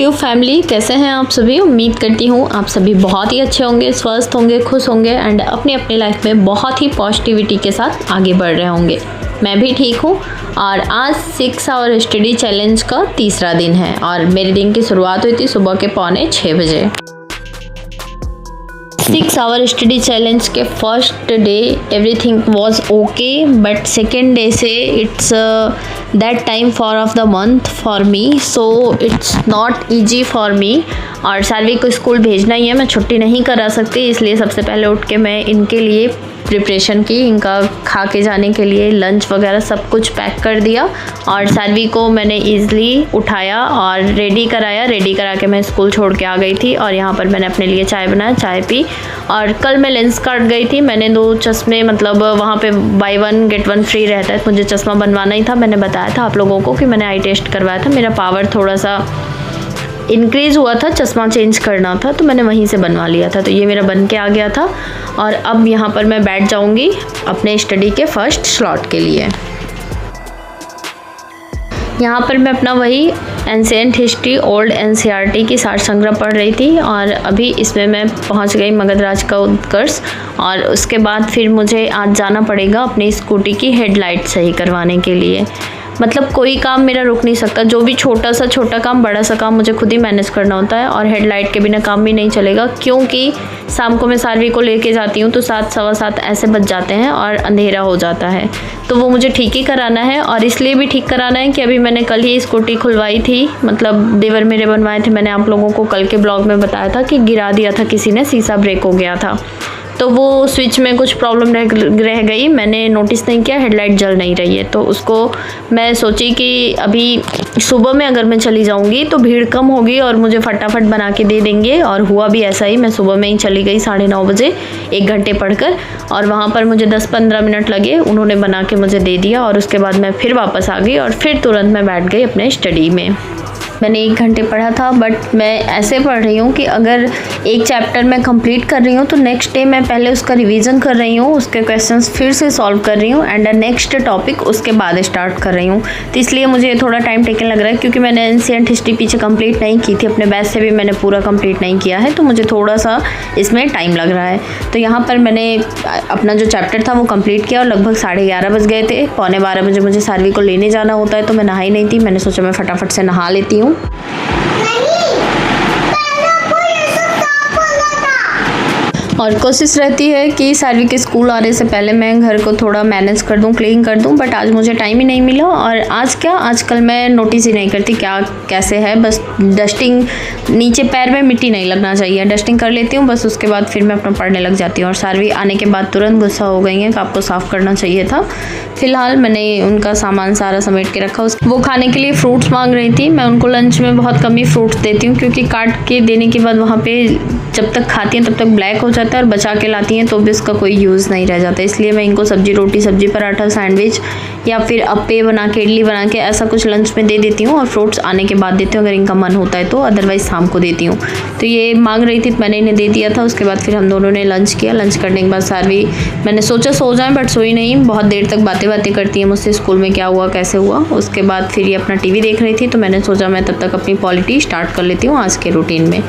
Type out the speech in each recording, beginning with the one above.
YouTube family, कैसे हैं आप सभी। उम्मीद करती हूँ आप सभी बहुत ही अच्छे होंगे, स्वस्थ होंगे, खुश होंगे एंड अपनी अपनी लाइफ में बहुत ही पॉजिटिविटी के साथ आगे बढ़ रहे होंगे। मैं भी ठीक हूँ और आज 6 आवर स्टडी चैलेंज का तीसरा दिन है और मेरे दिन की शुरुआत हुई थी सुबह के 5:45 बजे। 6 आवर स्टडी चैलेंज के first day everything was okay, but second day से it's that time for of the month for me, so it's not easy for me. और सार्वी को स्कूल भेजना ही है, मैं छुट्टी नहीं करा सकती, इसलिए सबसे पहले उठ के मैं इनके लिए प्रिपरेशन की, इनका खा के जाने के लिए लंच वगैरह सब कुछ पैक कर दिया और सार्वी को मैंने ईज़िली उठाया और रेडी कराया। रेडी करा के मैं स्कूल छोड़ के आ गई थी और यहाँ पर मैंने अपने लिए चाय बनाया, चाय पी। और कल मैं लेंस कार्ड गई थी, मैंने 2 चश्मे, मतलब वहाँ पे बाय 1 गेट 1 फ्री रहता है, मुझे चश्मा बनवाना ही था। मैंने बताया था आप लोगों को कि मैंने आई टेस्ट करवाया था, मेरा पावर थोड़ा सा इंक्रीज़ हुआ था, चश्मा चेंज करना था तो मैंने वहीं से बनवा लिया था, तो ये मेरा बन के आ गया था। और अब यहाँ पर मैं बैठ जाऊँगी अपने स्टडी के फर्स्ट स्लॉट के लिए। यहाँ पर मैं अपना वही एंशिएंट हिस्ट्री ओल्ड एनसीईआरटी की सार संग्रह पढ़ रही थी और अभी इसमें मैं पहुँच गई मगध राज का उत्कर्ष। और उसके बाद फिर मुझे आज जाना पड़ेगा अपनी स्कूटी की हेडलाइट सही करवाने के लिए। मतलब कोई काम मेरा रुक नहीं सकता, जो भी छोटा काम बड़ा सा काम मुझे खुद ही मैनेज करना होता है और हेडलाइट के बिना काम भी नहीं चलेगा, क्योंकि शाम को मैं सार्वी को लेके जाती हूँ तो 7 सवा 7 ऐसे बज जाते हैं और अंधेरा हो जाता है, तो वो मुझे ठीक ही कराना है। और इसलिए भी ठीक कराना है कि अभी मैंने कल ही स्कूटी खुलवाई थी, मतलब देवर मेरे बनवाए थे। मैंने आप लोगों को कल के ब्लॉग में बताया था कि गिरा दिया था किसी ने, शीशा ब्रेक हो गया था, तो वो स्विच में कुछ प्रॉब्लम रह गई, मैंने नोटिस नहीं किया, हेडलाइट जल नहीं रही है। तो उसको मैं सोची कि अभी सुबह में अगर मैं चली जाऊंगी तो भीड़ कम होगी और मुझे फटाफट बना के दे देंगे। और हुआ भी ऐसा ही, मैं सुबह में ही चली गई 9:30 बजे 1 घंटे पढ़कर, और वहाँ पर मुझे 10-15 मिनट लगे, उन्होंने बना के मुझे दे दिया। और उसके बाद मैं फिर वापस आ गई और फिर तुरंत मैं बैठ गई अपने स्टडी में। मैंने 1 घंटे पढ़ा था, बट मैं ऐसे पढ़ रही हूँ कि अगर एक चैप्टर मैं कंप्लीट कर रही हूँ तो नेक्स्ट डे मैं पहले उसका रिवीजन कर रही हूँ, उसके क्वेश्चंस फिर से सॉल्व कर रही हूँ एंड नेक्स्ट टॉपिक उसके बाद स्टार्ट कर रही हूँ। तो इसलिए मुझे थोड़ा टाइम टेकन लग रहा है, क्योंकि मैंने एंशिएंट हिस्ट्री पीछे कंप्लीट नहीं की थी, अपने बैच से भी मैंने पूरा कंप्लीट नहीं किया है, तो मुझे थोड़ा सा इसमें टाइम लग रहा है। तो यहाँ पर मैंने अपना जो चैप्टर था वो कंप्लीट किया और लगभग 11:30 बज गए थे। 11:45 बजे मुझे सार्वी को लेने जाना होता है, तो मैं नहाई नहीं थी, मैंने सोचा मैं फटाफट से नहा लेती हूँ। और कोशिश रहती है कि सार्वी के स्कूल आने से पहले मैं घर को थोड़ा मैनेज कर दूं, क्लीन कर दूं, बट आज मुझे टाइम ही नहीं मिला। और आजकल मैं नोटिस ही नहीं करती क्या कैसे है, बस डस्टिंग, नीचे पैर में मिट्टी नहीं लगना चाहिए, डस्टिंग कर लेती हूँ बस, उसके बाद फिर मैं अपना पढ़ने लग जाती हूँ। और सार्वी आने के बाद तुरंत गुस्सा हो गई हैं कि आपको साफ़ करना चाहिए था। फिलहाल मैंने उनका सामान सारा समेट के रखा। वो खाने के लिए फ्रूट्स मांग रही थी, मैं उनको लंच में बहुत कम ही फ्रूट्स देती हूँ, क्योंकि काट के देने के बाद वहाँ पे जब तक खाती हैं तब तक ब्लैक हो जाता है और बचा के लाती हैं तो भी इसका कोई यूज़ नहीं रह जाता। इसलिए मैं इनको सब्जी रोटी, सब्जी पराठा, सैंडविच या फिर अप्पे बना के, इडली बना के ऐसा कुछ लंच में दे देती हूँ और फ्रूट्स आने के बाद देती हूँ अगर इनका मन होता है तो, अदरवाइज़ शाम को देती हूँ। तो ये मांग रही थी, मैंने इन्हें दे दिया था। उसके बाद फिर हम दोनों ने लंच किया। लंच करने के बाद सार्वी, मैंने सोचा सो जाए बट सोई नहीं, बहुत देर तक बातें करती है मुझसे, स्कूल में क्या हुआ कैसे हुआ। उसके बाद फिर ये अपना टीवी देख रही थी, तो मैंने सोचा मैं तब तक अपनी पॉलिटी स्टार्ट कर लेती हूँ आज के रूटीन में।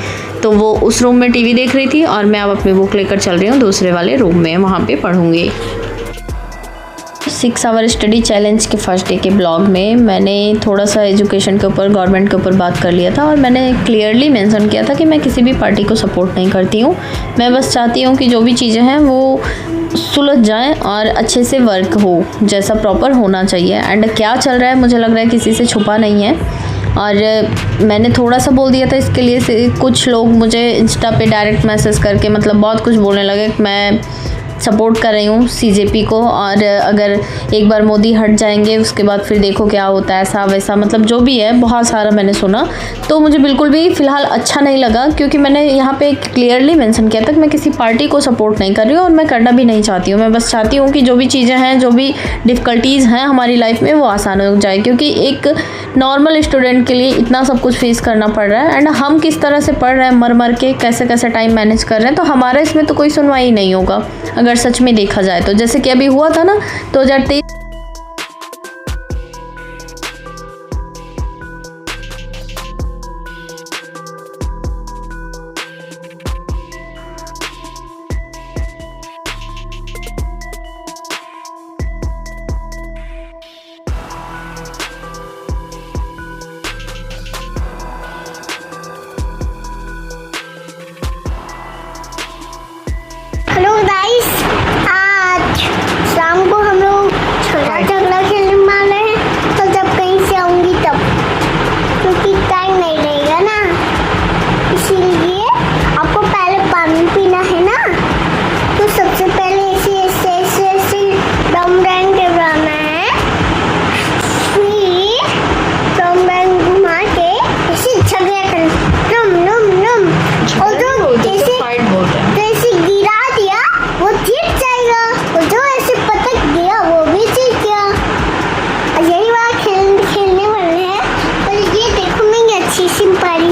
तो वो उस रूम में टीवी देख रही थी और मैं अब अपनी बुक लेकर चल रही हूँ दूसरे वाले रूम में, वहाँ पे पढ़ूँगी। 6 आवर स्टडी चैलेंज के फर्स्ट डे के ब्लॉग में मैंने थोड़ा सा एजुकेशन के ऊपर, गवर्नमेंट के ऊपर बात कर लिया था और मैंने क्लियरली मेंशन किया था कि मैं किसी भी पार्टी को सपोर्ट नहीं करती हूँ। मैं बस चाहती हूँ कि जो भी चीज़ें हैं वो सुलझ जाएं और अच्छे से वर्क हो, जैसा प्रॉपर होना चाहिए। एंड क्या चल रहा है मुझे लग रहा है किसी से छुपा नहीं है। और मैंने थोड़ा सा बोल दिया था इसके लिए से कुछ लोग मुझे इंस्टा पे डायरेक्ट मैसेज करके मतलब बहुत कुछ बोलने लगे कि मैं सपोर्ट कर रही हूँ सीजेपी को, और अगर एक बार मोदी हट जाएंगे उसके बाद फिर देखो क्या होता है, ऐसा वैसा, मतलब जो भी है बहुत सारा मैंने सुना। तो मुझे बिल्कुल भी फ़िलहाल अच्छा नहीं लगा, क्योंकि मैंने यहाँ पे क्लियरली मेंशन किया था कि मैं किसी पार्टी को सपोर्ट नहीं कर रही हूँ और मैं करना भी नहीं चाहती हूँ। मैं बस चाहती हूँ कि जो भी चीज़ें हैं, जो भी डिफ़िकल्टीज़ हैं हमारी लाइफ में वो आसान हो जाए, क्योंकि एक नॉर्मल स्टूडेंट के लिए इतना सब कुछ फेस करना पड़ रहा है। एंड हम किस तरह से पढ़ रहे हैं, मर के कैसे कैसे टाइम मैनेज कर रहे हैं, तो हमारा इसमें तो कोई सुनवाई नहीं होगा अगर सच में देखा जाए तो। जैसे कि अभी हुआ था ना 2023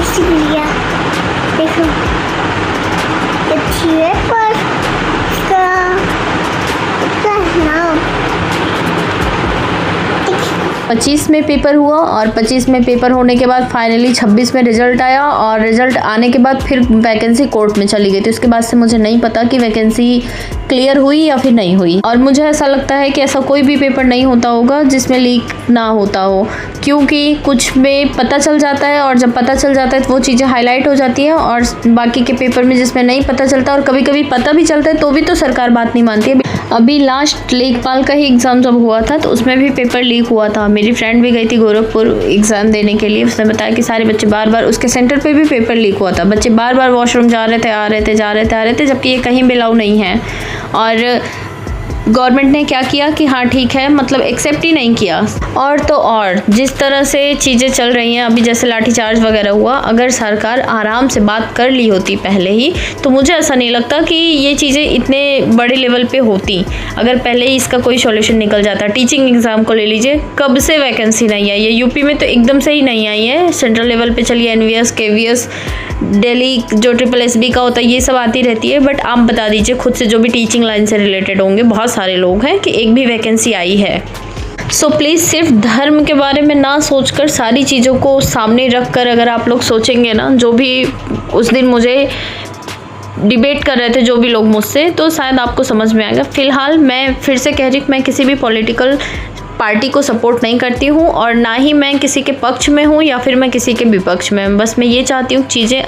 सीख लिया। देखो अच्छी है पर इसका नाम 25 में पेपर हुआ और 25 में पेपर होने के बाद फाइनली 26 में रिजल्ट आया और रिजल्ट आने के बाद फिर वैकेंसी कोर्ट में चली गई। तो इसके बाद से मुझे नहीं पता कि वैकेंसी क्लियर हुई या फिर नहीं हुई। और मुझे ऐसा लगता है कि ऐसा कोई भी पेपर नहीं होता होगा जिसमें लीक ना होता हो, क्योंकि कुछ में पता चल जाता है और जब पता चल जाता है तो वो चीज़ें हाईलाइट हो जाती हैं और बाकी के पेपर में जिसमें नहीं पता चलता और कभी कभी पता भी चलता है तो भी तो सरकार बात नहीं मानती है। अभी लास्ट लेखपाल का ही एग्ज़ाम जब हुआ था तो उसमें भी पेपर लीक हुआ था। मेरी फ्रेंड भी गई थी गोरखपुर एग्ज़ाम देने के लिए। उसने बताया कि सारे बच्चे बार बार उसके सेंटर पे भी पेपर लीक हुआ था। बच्चे बार बार वॉशरूम जा रहे थे, आ रहे थे, जा रहे थे, आ रहे थे, जबकि ये कहीं भी अलाउ नहीं है। और गवर्नमेंट ने क्या किया कि हाँ ठीक है, मतलब एक्सेप्ट ही नहीं किया। और तो और जिस तरह से चीज़ें चल रही हैं अभी, जैसे लाठीचार्ज वगैरह हुआ, अगर सरकार आराम से बात कर ली होती पहले ही तो मुझे ऐसा नहीं लगता कि ये चीज़ें इतने बड़े लेवल पे होती। अगर पहले ही इसका कोई सॉल्यूशन निकल जाता। टीचिंग एग्ज़ाम को ले लीजिए, कब से वैकेंसी नहीं आई है। यूपी में तो एकदम से ही नहीं आई है। सेंट्रल लेवल पे चलिए NVS, KVS, दिल्ली जो SSSB का होता है, ये सब आती रहती है। बट आप बता दीजिए खुद से, जो भी टीचिंग लाइन से रिलेटेड होंगे, बहुत सारे लोग हैं, कि एक भी वैकेंसी आई है। सो प्लीज़ सिर्फ धर्म के बारे में ना सोचकर सारी चीज़ों को सामने रख कर अगर आप लोग सोचेंगे ना, जो भी उस दिन मुझे डिबेट कर रहे थे जो भी लोग मुझसे, तो शायद आपको समझ में आएगा। फ़िलहाल मैं फिर से कह रही हूँ, मैं किसी भी पॉलिटिकल पार्टी को सपोर्ट नहीं करती हूँ और ना ही मैं किसी के पक्ष में हूँ या फिर मैं किसी के विपक्ष में। बस मैं ये चाहती हूँ चीज़ें